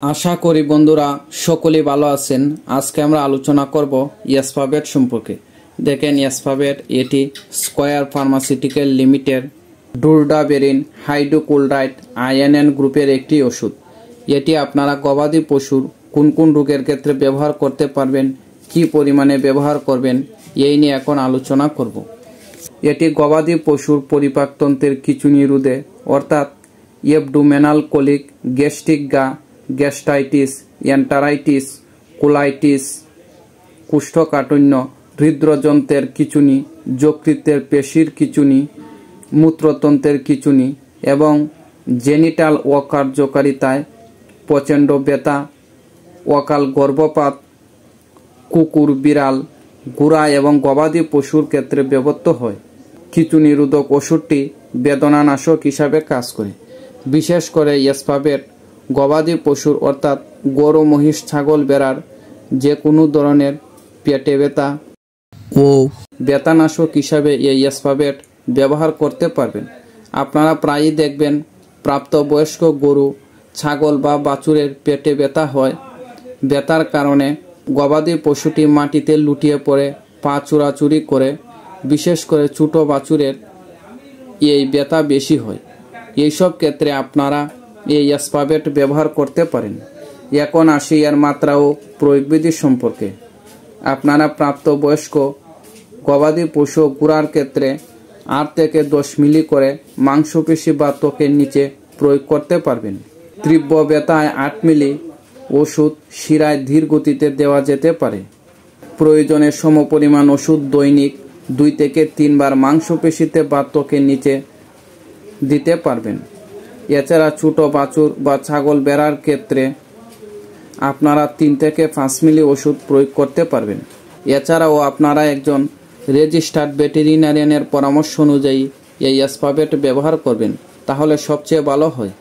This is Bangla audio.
আশা করি বন্ধুরা সকলেই ভালো আছেন। আজকে আমরা আলোচনা করব ইয়াসপাভেট সম্পর্কে। দেখেন ইয়াসপাভেট এটি স্কয়ার ফার্মাসিউটিক্যাল লিমিটেড ডুর্ডাবেরিন হাইড্রোক্লোরাইড আইএনএন গ্রুপের একটি ওষুধ। এটি আপনারা গবাদি পশুর কোন কোন রোগের ক্ষেত্রে ব্যবহার করতে পারবেন, কি পরিমাণে ব্যবহার করবেন, এই নিয়ে এখন আলোচনা করব। এটি গবাদি পশুর পরিপাকতন্ত্রের খিঁচুনি রোধে অর্থাৎ অ্যাবডোমিনাল কলিক, গ্যাস্ট্রিক ঘা, গ্যাস্ট্রাইটিস, এন্টারাইটিস, কোলাইটিস, কোষ্ঠকাঠিন্য, হৃদযন্ত্রের খিঁচুনি, যকৃতের পেশির খিঁচুনি, মূত্রতন্ত্রের খিঁচুনি এবং জেনিটাল অকার্যকারিতায় প্রচণ্ড ব্যথা, অকাল গর্ভপাত, কুকুর, বিড়াল, ঘোড়া এবং গবাদি পশুর ক্ষেত্রে ব্যবহৃত হয়। খিঁচুনি রোধক ওষুধটি বেদনানাশক হিসাবে কাজ করে। বিশেষ করে ইয়াসপাভেট গবাদি পশুর অর্থাৎ গরু, মহিষ, ছাগল, ভেড়ার যে কোনো ধরনের পেটে ব্যথা ও ব্যথানাশক হিসাবে এই ইয়াসপাভেট ব্যবহার করতে পারবেন। আপনারা প্রায়ই দেখবেন প্রাপ্তবয়স্ক গরু, ছাগল বা বাছুরের পেটে ব্যথা হয়। ব্যথার কারণে গবাদি পশুটি মাটিতে লুটিয়ে পড়ে পা চুরাচুরি করে। বিশেষ করে ছোট বাছুরের এই ব্যথা বেশি হয়। এইসব ক্ষেত্রে আপনারা এই ইয়াসপাভেট ব্যবহার করতে পারেন। এখন আসি এর মাত্রা ও প্রয়োগবিধি সম্পর্কে। আপনারা প্রাপ্তবয়স্ক গবাদি পশু ঘোড়ার ক্ষেত্রে 8 থেকে 10 মিলি করে মাংসপেশি বা ত্বকের নিচে প্রয়োগ করতে পারবেন। তীব্র ব্যথায় 8 মিলি ওষুধ শিরায় ধীর গতিতে দেওয়া যেতে পারে। প্রয়োজনে সমপরিমাণ ওষুধ দৈনিক 2 থেকে 3 বার মাংসপেশিতে বা ত্বকের নিচে দিতে পারবেন। এছাড়া ছোট বাছুর বা ছাগল, ভেড়ার ক্ষেত্রে আপনারা 3 থেকে 5 মিলি ওষুধ প্রয়োগ করতে পারবেন। এছাড়াও আপনারা একজন রেজিস্টার্ড ভেটেরিনারিয়ানের পরামর্শ অনুযায়ী এই ইয়াসপাভেট ব্যবহার করবেন, তাহলে সবচেয়ে ভালো হয়।